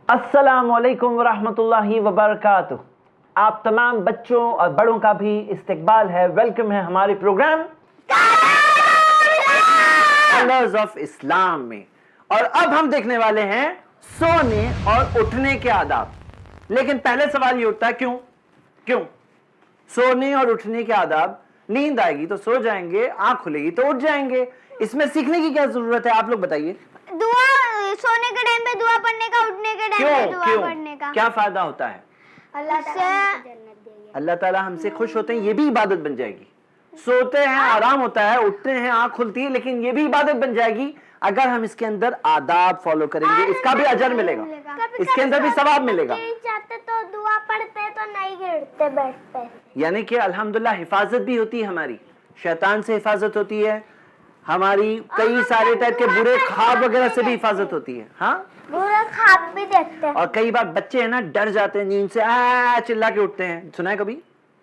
अस्सलाम वालेकुम वरहमतुल्लाहि वबरकातुह। आप तमाम बच्चों और बड़ों का भी इस्तकबाल है, वेलकम है हमारे प्रोग्राम कलर्स ऑफ इस्लाम में। और अब हम देखने वाले हैं सोने और उठने के आदाब। लेकिन पहले सवाल ये उठता है, क्यों सोने और उठने के आदाब? नींद आएगी तो सो जाएंगे, आंख खुलेगी तो उठ जाएंगे। इसमें सीखने की क्या जरूरत है, आप लोग बताइए। दुआ, सोने के टाइम पे दुआ पढ़ने का, उठने के टाइम पे दुआ पढ़ने का क्या फायदा होता है? अल्लाह ताला हमसे खुश होते हैं, ये भी इबादत बन जाएगी। सोते हैं आराम होता है, उठते हैं आंख खुलती है, लेकिन ये भी इबादत बन जाएगी अगर हम इसके अंदर आदाब फॉलो करेंगे। इसका भी अजर मिलेगा, इसके अंदर भी सवाब मिलेगा। चाहते तो दुआ पढ़ते तो नहीं गिरते बैठते, यानी कि अल्हम्दुलिल्लाह हिफाजत भी होती है, हमारी शैतान से हिफाजत होती है, हमारी कई सारे टाइप के बुरे ख्वाब वगैरह से भी हिफाजत होती है। हाँ, बुरे ख्वाब भी देखते हैं। और कई बार बच्चे है ना डर जाते हैं, नींद से चिल्ला के उठते हैं, सुना है कभी?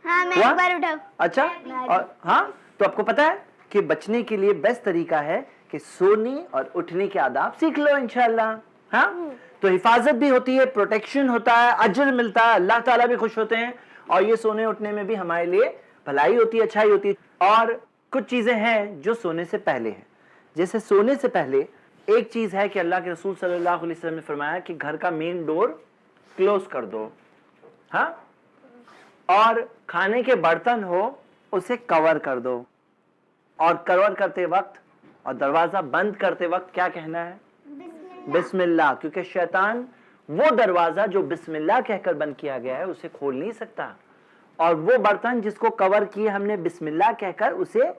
हाँ, मैं एक बार उठा। अच्छा, और हाँ, तो आपको पता है कि बचने के लिए बेस्ट तरीका है कि सोने और उठने के आदाब सीख लो इंशाअल्लाह। हाँ, तो हिफाजत भी होती है, प्रोटेक्शन होता है, अजर मिलता है, अल्लाह ताला भी खुश होते हैं, और ये सोने उठने में भी हमारे लिए भलाई होती है, अच्छाई होती है। और कुछ चीजें हैं जो सोने से पहले हैं। जैसे सोने से पहले एक चीज है कि अल्लाह के रसूल सल्लल्लाहु अलैहि वसल्लम ने फरमाया कि घर का मेन डोर क्लोज कर दो। हाँ, और खाने के बर्तन हो उसे कवर कर दो, और कवर करते वक्त और दरवाजा बंद करते वक्त क्या कहना है? बिस्मिल्लाह। क्योंकि शैतान वो दरवाजा जो बिस्मिल्लाह कहकर बंद किया गया है उसे खोल नहीं सकता, और वो बर्तन जिसको कवर किए हमने बिस्मिल्लाह कहकर, उसे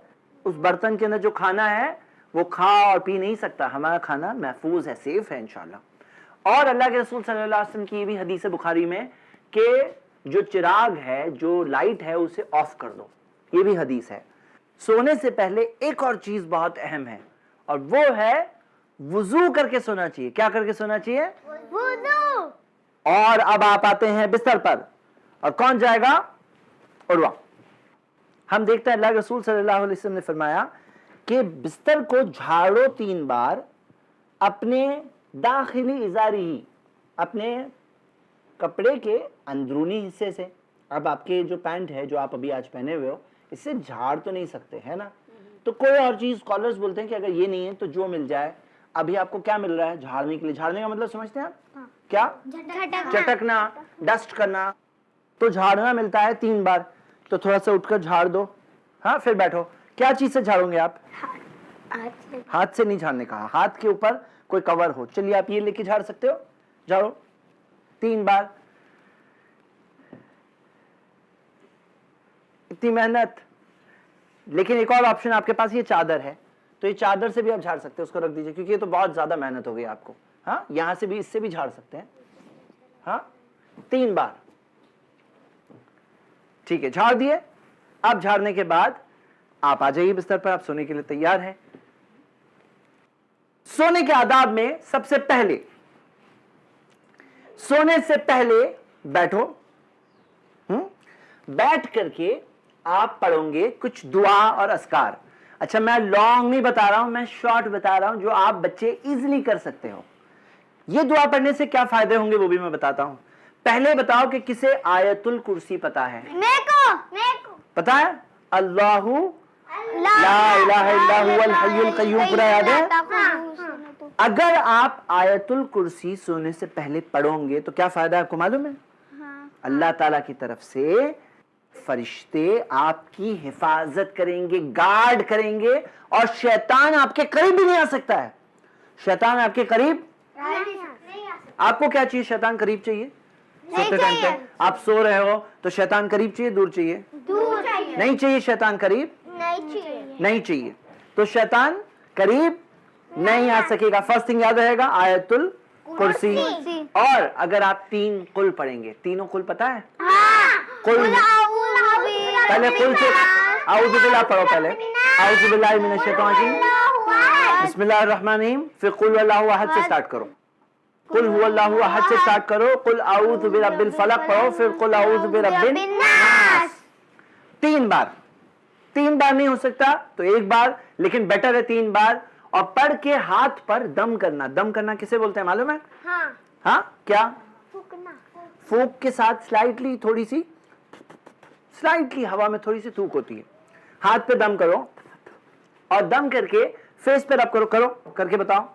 उस बर्तन के अंदर जो खाना है वो खा और पी नहीं सकता। हमारा खाना महफूज है, सेफ है इंशाल्लाह। और अल्लाह के रसूल सल्लल्लाहु अलैहि वसल्लम की भी हदीस है बुखारी में कि जो चिराग है, जो लाइट है, उसे ऑफ कर दो, ये भी हदीस है। सोने से पहले एक और चीज बहुत अहम है, और वो है वुजू करके सोना चाहिए। क्या करके सोना चाहिए? वुजू। और अब आप आते हैं बिस्तर पर, और कौन जाएगा? उर्वा। हम देखते हैं अल्लाह के रसूल सल्लल्लाहु अलैहि वसल्लम ने फरमाया कि बिस्तर को झाड़ो 3 बार अपने दाखिली इजारी, अपने कपड़े के अंदरूनी हिस्से से। अब आपके जो पैंट है जो आप अभी आज पहने हुए हो, इससे झाड़ तो नहीं सकते है ना, तो कोई और चीज स्कॉलर्स बोलते हैं कि अगर ये नहीं है तो जो मिल जाए। अभी आपको क्या मिल रहा है झाड़ने के लिए? झाड़ने का मतलब समझते हैं आप? हाँ। क्या? चटकना, डस्ट करना। तो झाड़ना मिलता है 3 बार, तो थोड़ा सा उठकर झाड़ दो। हाँ, फिर बैठो। क्या चीज से झाड़ोगे आप? हाथ से नहीं झाड़ने कहा, हाथ के ऊपर कोई कवर हो। चलिए आप ये लेके झाड़ सकते हो, झाड़ो 3 बार। इतनी मेहनत। लेकिन एक और ऑप्शन आपके पास, ये चादर है, तो ये चादर से भी आप झाड़ सकते हो, उसको रख दीजिए, क्योंकि ये तो बहुत ज्यादा मेहनत हो गई आपको। हाँ, यहां से भी, इससे भी झाड़ सकते हैं। हाँ, 3 बार। ठीक है, झाड़ दिए। अब झाड़ने के बाद आप आ जाइए बिस्तर पर, आप सोने के लिए तैयार हैं। सोने के आदाब में सबसे पहले, सोने से पहले बैठो। बैठ करके आप पढ़ोगे कुछ दुआ और अस्कार। अच्छा, मैं लॉन्ग नहीं बता रहा हूं, मैं शॉर्ट बता रहा हूं, जो आप बच्चे इजीली कर सकते हो। ये दुआ पढ़ने से क्या फायदे होंगे वो भी मैं बताता हूं। पहले बताओ कि किसे आयतुल कुर्सी पता है? मेरे को पता है? अल्लाहु ला इलाहा इल्ला हुवल हय्युल क़य्यूम, पूरा याद है? अगर आप आयतुल कुर्सी सोने से पहले पढ़ोगे तो क्या फायदा है आपको मालूम है? अल्लाह ताला की तरफ से फरिश्ते आपकी हिफाजत करेंगे, गार्ड करेंगे, और शैतान आपके करीब भी नहीं आ सकता है। शैतान आपके करीब आपको क्या चाहिए? शैतान करीब चाहिए? सोते टाइम पे आप सो रहे हो तो शैतान करीब चाहिए, दूर चाहिए? दूर चाहिए। नहीं चाहिए शैतान करीब? नहीं चाहिए। तो शैतान करीब नहीं आ सकेगा। फर्स्ट थिंग याद रहेगा, आयतुल कुर्सी। और अगर आप 3 कुल पढ़ेंगे, तीनों कुल पता है? कुल, पहले कुल से आऊज़ु बिल्लाह पढ़ो, पहले आऊज़ु बिल्लाहि मिनश शैतानिर रजीम, बिस्मिल्लाहिर रहमानिर रहीम, फिर कुल हुवल्लाहु अहद से स्टार्ट करो, कुल हुवल्लाहु अहद से स्टार्ट करो, कुल आऊज़ु बिरब्बिल फलक पढ़ो, फिर कुल आऊज़ु बिरब्बिन नास। 3 बार। 3 बार नहीं हो सकता तो 1 बार, लेकिन बेटर है 3 बार। और पढ़ के हाथ पर दम करना। दम करना किसे बोलते हैं मालूम है? हाँ। हाँ क्या, फूकना। फूक के साथ स्लाइटली, थोड़ी सी स्लाइटली हवा में थोड़ी सी थूक होती है। हाथ पे दम करो और दम करके फेस पे रब करो, करो करके बताओ।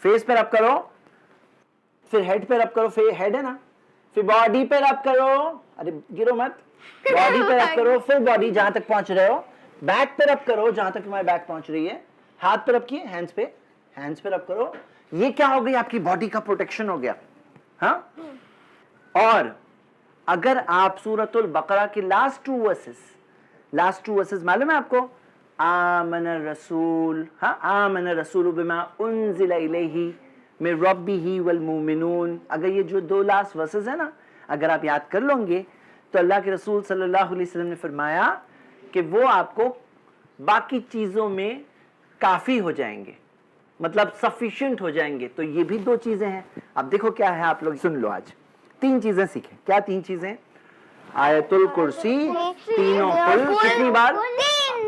फेस पे रब करो, फिर हेड पे रब करो, हेड है ना, फिर बॉडी पे रब करो, अरे गिरो मत, बॉडी पे रब करो, फिर बॉडी जहां तक पहुंच रहे हो, बैक पे रब करो जहां तक तुम्हारी बैक पहुंच रही है, हाथ पे रब किए, हैंड्स पे रब करो। ये क्या हो गई, आपकी बॉडी का प्रोटेक्शन हो गया। हाँ, और अगर आप सूरतुल बकरा के लास्ट टू वर्सेस मालूम है आपको, आमन रसूल, हाँ, आमन रसूल बिमा उन्जिला इलैहि मिन रब्बिही वल मुमिनून, अगर ये जो दो लास्ट वर्सेस है ना, अगर आप याद कर लोगे तो अल्लाह के रसूल सल्लल्लाहु अलैहि वसल्लम ने फरमाया कि वो आपको बाकी चीजों में काफी हो जाएंगे, मतलब सफिशिएंट हो जाएंगे। तो ये भी दो चीजें हैं। अब देखो क्या है, आप लोग सुन लो, आज 3 चीजें सीखें। क्या 3 चीजें? आयतुल कुर्सी तीनों कुल कितनी बार?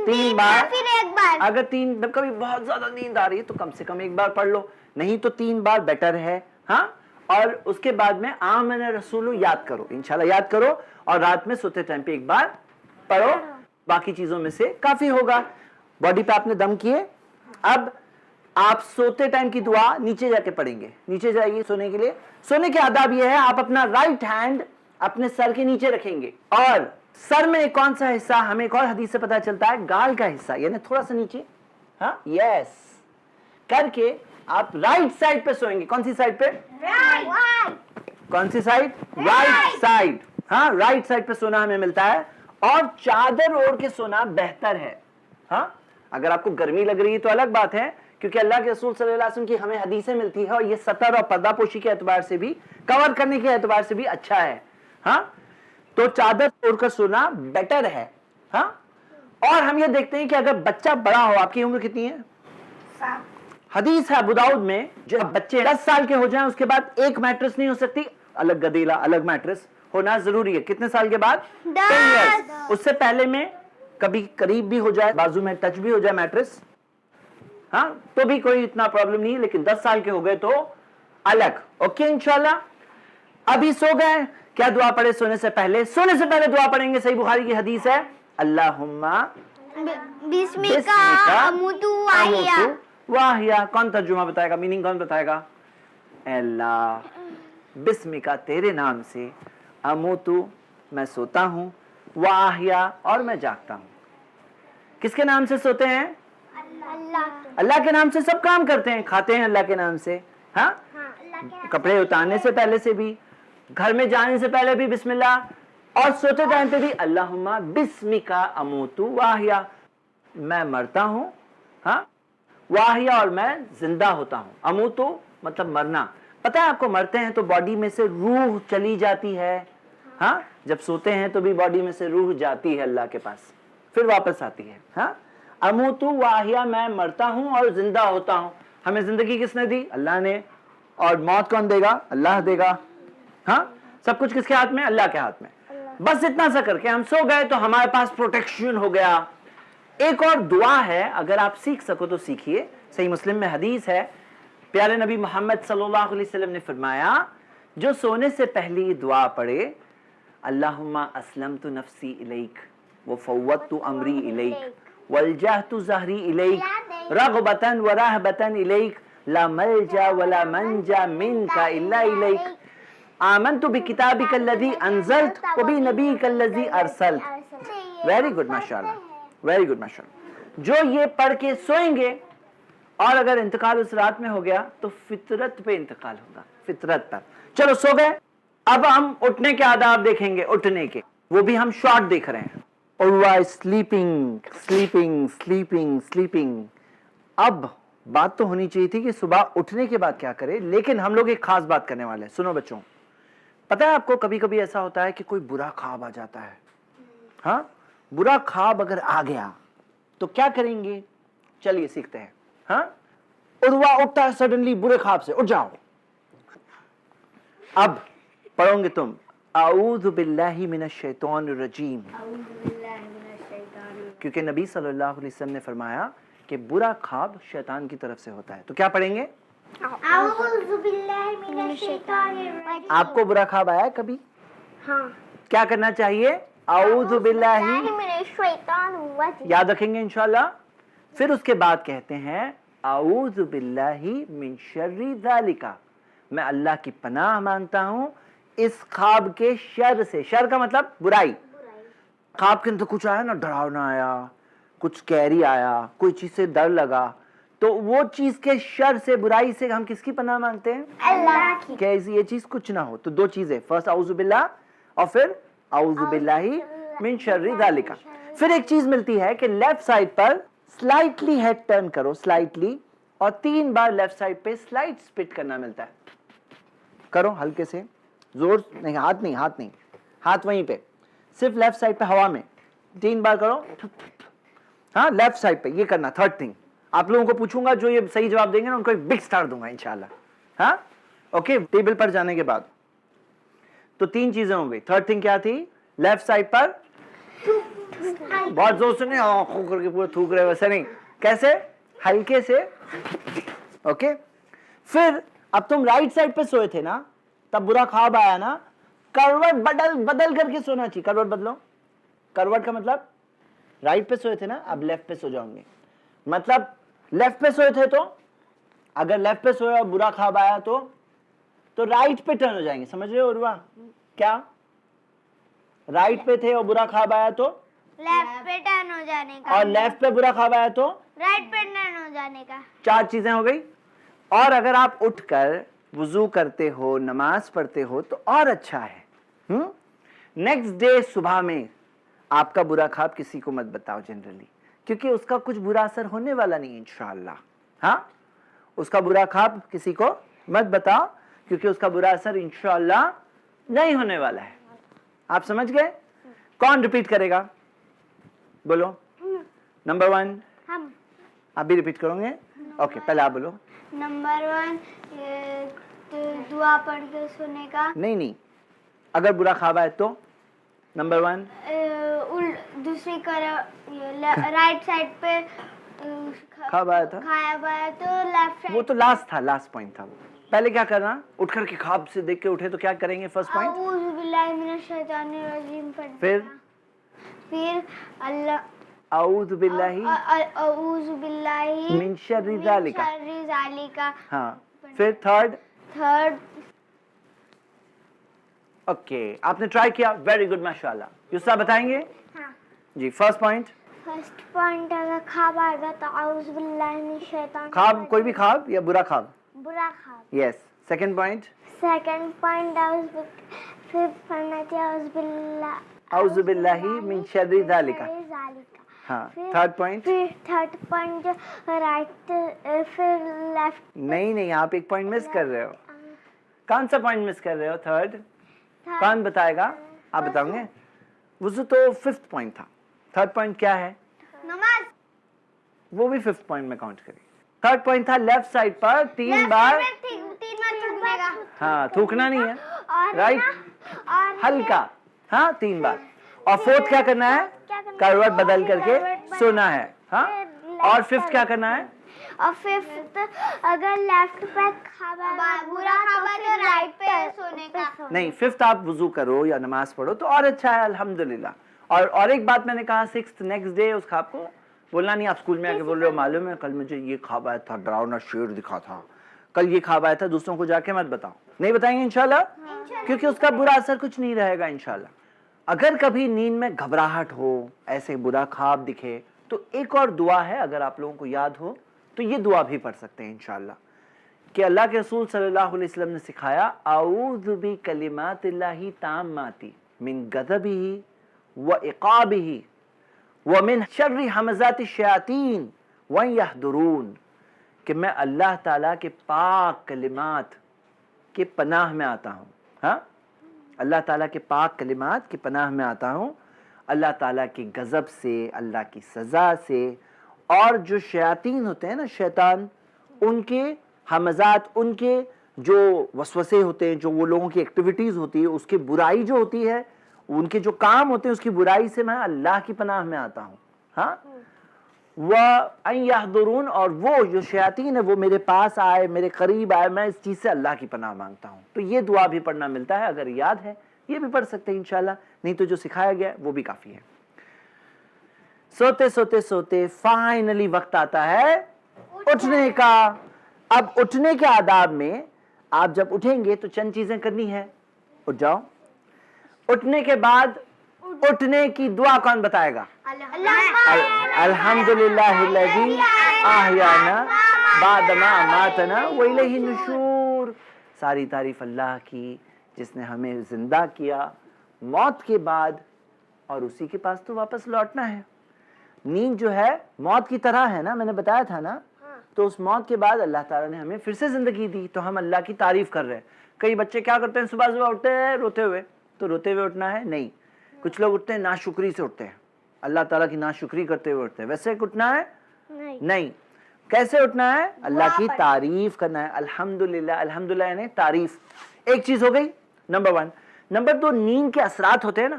3 बार। फिर 1 बार। अगर 3, कभी बहुत ज्यादा नींद आ रही है तो कम से कम 1 बार पढ़ लो, नहीं तो 3 बार बेटर है। हाँ, और उसके बाद में आमन रसूल याद करो, इंशाल्लाह याद करो, और रात में सोते टाइम पे 1 बार पढ़ो, बाकी चीजों में से काफी होगा। बॉडी पे आपने दम किए, अब आप सोते टाइम की दुआ नीचे जाके पढ़ेंगे। नीचे जाइए सोने के लिए। सोने के आदाब ये है, आप अपना राइट हैंड अपने सर के नीचे रखेंगे, और सर में कौन सा हिस्सा, हमें एक और हदीस से पता चलता है, गाल का हिस्सा, यानी थोड़ा सा नीचे। हाँ, यस करके आप राइट साइड पे सोएंगे। कौन सी साइड पे? राइट। कौन सी साइड? Right side. हाँ, राइट साइड पे सोना हमें मिलता है, और चादर ओढ़ के सोना बेहतर है। हाँ, अगर आपको गर्मी लग रही है तो अलग बात है, क्योंकि अल्लाह के रसूल सल्लल्लाहु अलैहि वसल्लम की हमें हदीसें मिलती है, और ये सतर और पर्दापोशी के एतबार से भी, कवर करने के एतबार से भी अच्छा है। हाँ, तो चादर ओढ़कर सोना बेटर है। हाँ, और हम ये देखते हैं कि अगर बच्चा बड़ा हो, आपकी उम्र कितनी है? 7। हदीस है अबू दाऊद में, जब बच्चे 10 साल के हो जाएं उसके बाद एक मैट्रेस नहीं हो सकती, अलग गदेला अलग मैट्रेस होना जरूरी है। कितने साल के बाद? 10 years। उससे पहले में कभी करीब भी हो जाए, बाजू में टच भी हो जाए मैट्रेस, हाँ, तो भी कोई इतना प्रॉब्लम नहीं है, लेकिन 10 साल के हो गए तो अलग। ओके, इंशाल्लाह। अभी सो गए, क्या दुआ पढ़े सोने से पहले? सोने से पहले दुआ पढ़ेंगे, सही बुखारी की हदीस है, अल्लाहुम्मा बिस्मिका अमूतु वाहिया। वाहिया। कौन तर्जुमा बताएगा, मीनिंग कौन बताएगा? अल्लाह बिस्मिका, तेरे नाम से, अमूतु मैं सोता हूं, वाहिया और मैं जागता हूं। किसके नाम से सोते हैं? अल्लाह के नाम से सब काम करते हैं, खाते हैं अल्लाह के नाम से। हाँ, कपड़े उतारने से पहले से भी, घर में जाने से पहले भी बिस्मिल्लाह, और सोते टाइम पे भी अल्लाहुम्मा बिस्मिका अमूतु वाहिया, मैं मरता हूं, हाँ, वाहिया और मैं जिंदा होता हूं। अमूतु मतलब मरना। पता है आपको, मरते हैं तो बॉडी में से रूह चली जाती है। हाँ, जब सोते हैं तो भी बॉडी में से रूह जाती है अल्लाह के पास, फिर वापस आती है। हाँ, अमूतु वाहिया, मैं मरता हूं और जिंदा होता हूं। हमें जिंदगी किसने दी? अल्लाह ने। और मौत कौन देगा? अल्लाह देगा। हाँ, सब कुछ किसके हाथ में? अल्लाह के हाथ में। बस इतना सा करके हम सो गए तो हमारे पास प्रोटेक्शन हो गया। एक और दुआ है, अगर आप सीख सको तो सीखिए। सही मुस्लिम में हदीस है, प्यारे नबी मोहम्मद सल्लल्लाहु अलैहि वसल्लम ने फरमाया, जो सोने से पहले दुआ पढ़े, अल्लाहुम्मा अस्लमतु नफ्सी इलैक व फव्वतु अमरी इलैक वल्जहतु ज़हरी इलैक रग़बतन व रहबतन इलैक ला मलजा वला मंजा मिनका इल्ला इलैक आमनतु बिकिताबिका अल्लज़ी अंज़लत व बिनबीका अल्लज़ी अरसलत। वेरी गुड माशाल्लाह, वेरी गुड माशाल्लाह। जो ये पढ़ के सोएंगे, और अगर इंतकाल उस रात में हो गया तो फितरत पे इंतकाल होगा, फितरत पर। चलो सो गए, अब हम उठने के आदाब देखेंगे, उठने के, वो भी हम शॉर्ट देख रहे हैं। Sleeping sleeping sleeping sleeping. अब बात तो होनी चाहिए थी कि सुबह उठने के बाद क्या करें, लेकिन हम लोग एक खास बात करने वाले हैं। सुनो बच्चों, पता है आपको, कभी कभी ऐसा होता है कि कोई बुरा ख्वाब आ जाता है। हाँ, बुरा ख्वाब अगर आ गया तो क्या करेंगे, चलिए सीखते हैं। हाँ, उर्वा उठता है सडनली बुरे ख्वाब से, उठ जाओ। अब पढ़ोगे तुम, आऊज़ु बिल्लाहि मिनश शैतानिर रजीम, क्योंकि नबी सल्लल्लाहु अलैहि वसल्लम ने फरमाया कि बुरा ख्वाब शैतान की तरफ से होता है। तो क्या पढ़ेंगे? अऊज़ु बिल्लाहि मिनश शैतानिर रजीम। आपको बुरा ख्वाब आया है कभी? हाँ। क्या करना चाहिए? आऊज़ु बिल्लाहि, मिनश शैतानिर रजीम। याद रखेंगे इंशाल्लाह। फिर उसके बाद कहते हैं आऊज़ु बिल्लाहि मिन शर्रि ज़ालिका, मैं अल्लाह की पनाह मांगता हूँ इस ख्वाब के शर से। शर का मतलब बुराई। ख्वाब के अंदर कुछ आया ना, डरावना आया, कुछ कैरी आया, कोई चीज से डर लगा, तो वो चीज के शर से, बुराई से हम किसकी पनाह मांगते हैं? अल्लाह की। कि ये चीज कुछ ना हो। तो दो चीजें, फर्स्ट आऊज़ु बिल्लाह और फिर आऊज़ु बिल्लाहि मिन शर्रि ज़ालिका। फिर एक चीज मिलती है कि लेफ्ट साइड पर स्लाइटली हेड टर्न करो, स्लाइटली, और 3 बार लेफ्ट साइड पे स्लाइट स्पिट करना मिलता है। करो हल्के से, जोर नहीं, हाथ नहीं, हाथ नहीं, हाथ वहीं पे, सिर्फ लेफ्ट साइड पे हवा में 3 बार करो। हाँ, लेफ्ट साइड पे ये करना। थर्ड थिंग, आप लोगों को पूछूंगा, जो ये सही जवाब देंगे ना उनको एक बिग स्टार दूंगा इंशाल्लाह। हाँ, ओके। टेबल पर जाने के बाद तो 3 चीजें हो गई। थर्ड थिंग क्या थी? लेफ्ट साइड पर बहुत जोर से नहीं, आंखों करके पूरा थूक रहे, वैसे नहीं, कैसे? हल्के से। ओके। फिर अब तुम राइट साइड पे सोए थे ना, तब बुरा ख्वाब आया ना, करवट बदल करके सोना चाहिए। करवट बदलो। करवट का मतलब राइट पे सोए थे ना, अब लेफ्ट पे सो जाओगे। मतलब लेफ्ट पे सोए थे, तो अगर लेफ्ट पे सोए और बुरा ख्वाब आया तो राइट पे टर्न हो जाएंगे। समझ रहे हो उर्वा? क्या राइट पे थे और बुरा ख्वाब आया तो लेफ्ट पे टर्न हो जाने का, और लेफ्ट पे बुरा ख्वाब आया तो राइट पे टर्न हो जाने का। 4 चीजें हो गई। और अगर आप उठकर वुजू करते हो, नमाज पढ़ते हो तो और अच्छा है। नेक्स्ट डे सुबह में आपका बुरा ख्वाब किसी को मत बताओ जनरली, क्योंकि उसका कुछ बुरा असर होने वाला नहीं है इंशाअल्लाह। हाँ, उसका बुरा ख्वाब किसी को मत बताओ, क्योंकि उसका बुरा असर इंशाअल्लाह नहीं होने वाला है। आप समझ गए? कौन रिपीट करेगा? बोलो। नंबर 1 हम। आप भी रिपीट करोगे? ओके, पहले आप बोलो। नंबर 1 दुआ पढ़ के सोने का। नहीं, अगर बुरा ख्वाब आए तो नंबर 1 दूसरी राइट साइड पे ख्वाब आया था, खाया आया तो लेफ्ट साइड। वो तो लास्ट था, लास्ट पॉइंट था वो। पहले क्या करना? उठ करके ख्वाब से देख के उठे तो क्या करेंगे? फर्स्ट पॉइंट अऊज़ु बिल्लाहि मिनश शैतानिर रजीम पढ़ना। फिर अल्लाह आऊज़ु बिल्लाहि अऊज़ु बिल्लाहि मिन शर्रि ज़ालिका। हाँ, फिर थर्ड। ओके, आपने ट्राई किया, वेरी गुड, माशाल्लाह। युसरा बताएंगे? हाँ। जी, फर्स्ट पॉइंट। फर्स्ट पॉइंट, अगर ख्वाब आएगा तो आऊज़ु बिल्लाहि मिनश शैतानिर ख्वाब, कोई भी ख्वाब या बुरा ख्वाब? बुरा ख्वाब। Yes. Second point, second point फिर पढ़ना चाहिए आऊज़ु बिल्लाहि मिन शर्रि ज़ालिका। हाँ, थर्ड पॉइंट। फिर थर्ड पॉइंट राइट, फिर लेफ्ट। नहीं, आप एक पॉइंट मिस कर रहे हो। कौन सा पॉइंट मिस कर रहे हो? थर्ड। कौन बताएगा? आप बताओगे? वुज़ू तो 5th पॉइंट था। थर्ड पॉइंट क्या है? नमाज। वो भी 5th पॉइंट में काउंट करिए। थर्ड पॉइंट था लेफ्ट साइड पर 3 बार। 3 बार थूकने का। हाँ, थूकना नहीं है, राइट, और हल्का। हाँ, 3 बार। और फोर्थ क्या करना है? करवट बदल करके सोना है। हाँ, और फिफ्थ क्या करना है? और फिफ्थ, अगर लेफ्ट पे बुरा ख्वाब तो राइट पे सोने का। नहीं, फिफ्थ आप वुजू करो या नमाज पढ़ो तो और अच्छा है, अल्हम्दुलिल्लाह। और एक बात मैंने कहा, 6th नेक्स्ट डे उस ख्वाब को बोलना नहीं। आप स्कूल में आके बोल रहे हो, मालूम है कल मुझे ये ख्वाब आया था, डरावना शेर दिखा था, कल ये ख्वाब आया था, दूसरों को जाके मत बताओ। नहीं बताएंगे इंशाल्लाह, क्योंकि उसका बुरा असर कुछ नहीं रहेगा इंशाल्लाह। अगर कभी नींद में घबराहट हो, ऐसे बुरा ख्वाब दिखे, तो एक और दुआ है, अगर आप लोगों को याद हो तो ये दुआ भी पढ़ सकते हैं इंशाल्लाह, कि अल्लाह के रसूल सल्लल्लाहु अलैहि वसल्लम ने सिखाया, आऊज़ु बि कलिमातिल्लाहि ताम्माति मिन गज़बिही व इक़ाबिही व मिन शर्रि हमज़ाति शयातीन व यहदुरून, कि मैं अल्लाह ताला के पाक कलिमात के पनाह में आता हूँ। हाँ, अल्लाह ताला के पाक कलिमात की पनाह में आता हूँ, अल्लाह ताला के गज़ब से, अल्लाह की सज़ा से, और जो शयातीन होते हैं ना, शैतान, उनके हमज़ात, उनके जो वसवसे होते हैं, जो वो लोगों की एक्टिविटीज़ होती है, उसकी बुराई जो होती है, उनके जो काम होते हैं उसकी बुराई से मैं अल्लाह की पनाह में आता हूँ। हाँ, وَأَن يَحْضُرُونَ، اور وہ جو شیاطین ہے وہ میرے پاس آئے، میرے قریب آئے، میں اس چیز سے اللہ کی پناہ مانگتا ہوں. تو یہ دعا بھی پڑھنا ملتا ہے، اگر یاد ہے یہ بھی پڑھ سکتے ہیں انشاءاللہ، نہیں تو جو سکھایا گیا ہے وہ بھی کافی ہے. سوتے سوتے سوتے فائنلی وقت آتا ہے اٹھنے کا. اب اٹھنے کے آداب میں آپ جب اٹھیں گے تو چند چیزیں کرنی ہے. اٹھ جاؤ. اٹھنے کے بعد اٹھنے کی دعا کون بتائے گا؟ الحمدللہ الذی احیانا بعد ما اماتنا والیہ النشور. ساری تعریف اللہ کی جس نے ہمیں زندہ کیا موت کے بعد، اور اسی کے پاس تو واپس لوٹنا ہے. نیند جو ہے موت کی طرح ہے نا، میں نے بتایا تھا نا. تو اس موت کے بعد اللہ تعالیٰ نے ہمیں پھر سے زندگی دی، تو ہم اللہ کی تعریف کر رہے ہیں. کئی بچے کیا کرتے ہیں، صبح صبح اٹھتے ہیں روتے ہوئے، تو روتے ہوئے اٹھنا ہے نہیں. کچھ لوگ اٹھتے ہیں ناشکری سے اٹھتے ہیں، اللہ تعالیٰ کی ناشکری کرتے ہوئے اٹھتے ہیں. ویسے اٹھنا ہے نہیں. کیسے اٹھنا ہے؟ اللہ کی تعریف کرنا ہے. الحمدللہ، الحمدللہ یعنی تعریف. ایک چیز ہو گئی نمبر 1. نمبر 2، نیند کے اثرات ہوتے ہیں نا.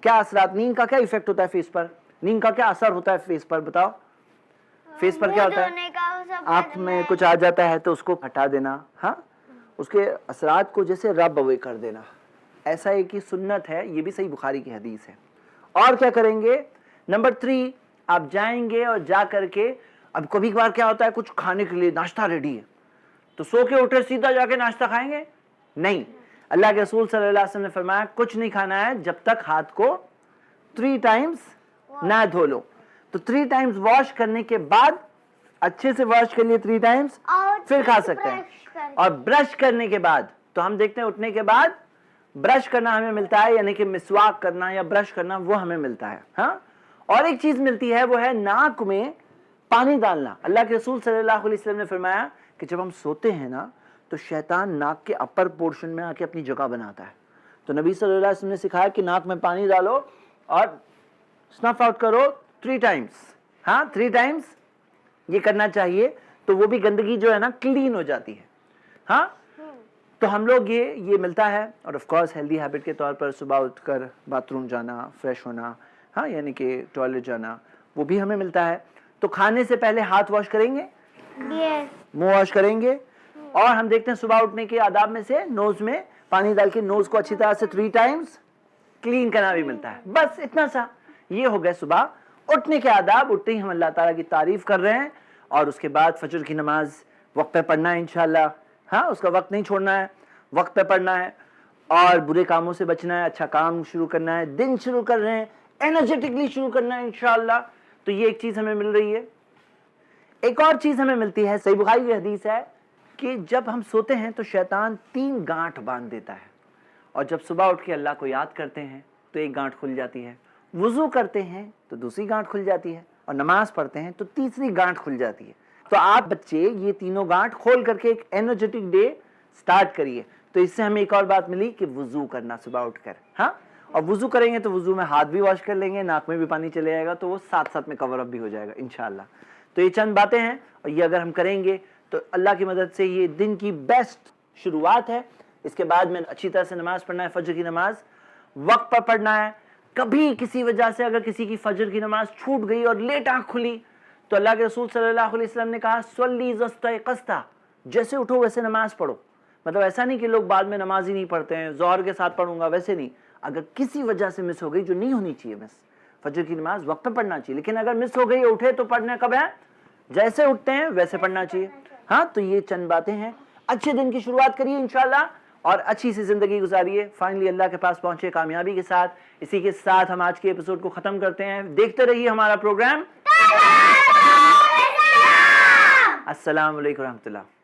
کیا اثرات؟ نیند کا کیا ایفیکٹ ہوتا ہے فیس پر؟ نیند کا کیا اثر ہوتا ہے فیس پر؟ بتاؤ. فیس پر کیا ہوتا ہے؟ آنکھ میں کچھ آ جاتا ہے تو اس کو ہٹا دینا، ہاں، اس کے اثرات کو جیسے رب اوے کر دینا. ایسا ایک ہی سنت ہے، یہ بھی صحیح بخاری کی حدیث ہے. اور کیا کریں گے؟ نمبر 3، آپ جائیں گے اور جا کر کے، اب کبھی کبھار کیا ہوتا ہے کچھ کھانے کے لیے ناشتہ ریڈی ہے، تو سو کے اٹھے سیدھا جا کے ناشتہ کھائیں گے؟ نہیں. اللہ کے رسول صلی اللہ علیہ وسلم نے فرمایا کچھ نہیں کھانا ہے جب تک ہاتھ کو 3 ٹائمز نہ دھو لو. تو 3 ٹائمز واش کرنے کے بعد، اچھے سے واش کر لیے 3 ٹائمز، پھر کھا سکتے ہیں. اور برش کرنے کے بعد، تو ہم دیکھتے ہیں اٹھنے کے بعد برش کرنا ہمیں ملتا ہے، یعنی کہ مسواک کرنا یا برش کرنا وہ ہمیں ملتا ہے. ہاں. اور ایک چیز ملتی ہے، وہ ہے ناک میں پانی ڈالنا. اللہ کے رسول صلی اللہ علیہ وسلم نے فرمایا کہ جب ہم سوتے ہیں نا تو شیطان ناک کے اپر پورشن میں آ کے اپنی جگہ بناتا ہے. تو نبی صلی اللہ علیہ وسلم نے سکھایا کہ ناک میں پانی ڈالو اور سنف آؤٹ کرو 3 ٹائمز. ہاں 3 ٹائمز یہ کرنا چاہیے، تو وہ بھی گندگی جو ہے نا کلین ہو جاتی ہے. ہاں. تو ہم لوگ یہ ملتا ہے. اور آف کورس ہیلدی ہیبٹ کے طور پر صبح اٹھ کر باتھ روم جانا، فریش ہونا، ہاں یعنی کہ ٹوائلٹ جانا، وہ بھی ہمیں ملتا ہے. تو کھانے سے پہلے ہاتھ واش کریں گے، منہ واش کریں گے. اور ہم دیکھتے ہیں صبح اٹھنے کے آداب میں سے نوز میں پانی ڈال کے نوز کو اچھی طرح سے 3 ٹائمز کلین کرنا بھی ملتا ہے. بس اتنا سا. یہ ہو گئے صبح اٹھنے کے آداب. اٹھتے ہی ہم اللہ تعالیٰ کی تعریف کر رہے ہیں، اور اس کے بعد فجر کی نماز وقت پہ پڑھنا ہے انشاءاللہ. ہاں اس کا وقت نہیں چھوڑنا ہے، وقت پہ پڑھنا ہے، اور برے کاموں سے بچنا ہے، اچھا کام شروع کرنا ہے. دن شروع کر رہے ہیں، انرجیٹکلی شروع کرنا ہے انشاءاللہ. تو یہ ایک چیز ہمیں مل رہی ہے. ایک اور چیز ہمیں ملتی ہے، صحیح بخاری کی حدیث ہے کہ جب ہم سوتے ہیں تو شیطان 3 گانٹھ باندھ دیتا ہے، اور جب صبح اٹھ کے اللہ کو یاد کرتے ہیں تو 1 گانٹھ کھل جاتی ہے. وضو کرتے ہیں تو دوسری گانٹھ کھل جاتی ہے، اور نماز پڑھتے ہیں تو تیسری گانٹھ کھل جاتی ہے. تو آپ بچے یہ تینوں گانٹھ کھول کر کے ایک انرجیٹک ڈے سٹارٹ کریے. تو اس سے ہمیں ایک اور بات ملی کہ وضو کرنا صبح اٹھ کر. ہاں. اور وضو کریں گے تو وضو میں ہاتھ بھی واش کر لیں گے، ناک میں بھی پانی چلے جائے گا، تو وہ ساتھ ساتھ میں کور اپ بھی ہو جائے گا انشاءاللہ. تو یہ چند باتیں ہیں، اور یہ اگر ہم کریں گے تو اللہ کی مدد سے یہ دن کی بیسٹ شروعات ہے. اس کے بعد میں اچھی طرح سے نماز پڑھنا ہے، فجر کی نماز وقت پر پڑھنا ہے. کبھی کسی وجہ سے اگر کسی کی فجر کی نماز چھوٹ گئی اور لیٹ آنکھ کھلی، تو اللہ کے رسول صلی اللہ علیہ وسلم نے کہا صلی اذا استيقظت، جیسے اٹھو ویسے نماز پڑھو. مطلب ایسا نہیں کہ لوگ بعد میں نماز ہی نہیں پڑھتے ہیں، ظہر کے ساتھ پڑھوں گا، ویسے نہیں. اگر کسی وجہ سے مس ہو گئی، جو نہیں ہونی چاہیے مس، فجر کی نماز وقت پہ پڑھنا چاہیے. لیکن اگر مس ہو گئی اٹھے تو پڑھنا کب ہے؟ جیسے اٹھتے ہیں ویسے پڑھنا چاہیے. ہاں. تو یہ چند باتیں ہیں. اچھے دن کی شروعات کریے انشاءاللہ، اور اچھی سی زندگی گزاریے. فائنلی اللہ کے پاس پہنچے کامیابی کے ساتھ. اسی کے ساتھ ہم آج کے ایپیسوڈ کو ختم کرتے ہیں. دیکھتے رہیے ہمارا پروگرام. السلام علیکم ورحمۃ اللہ.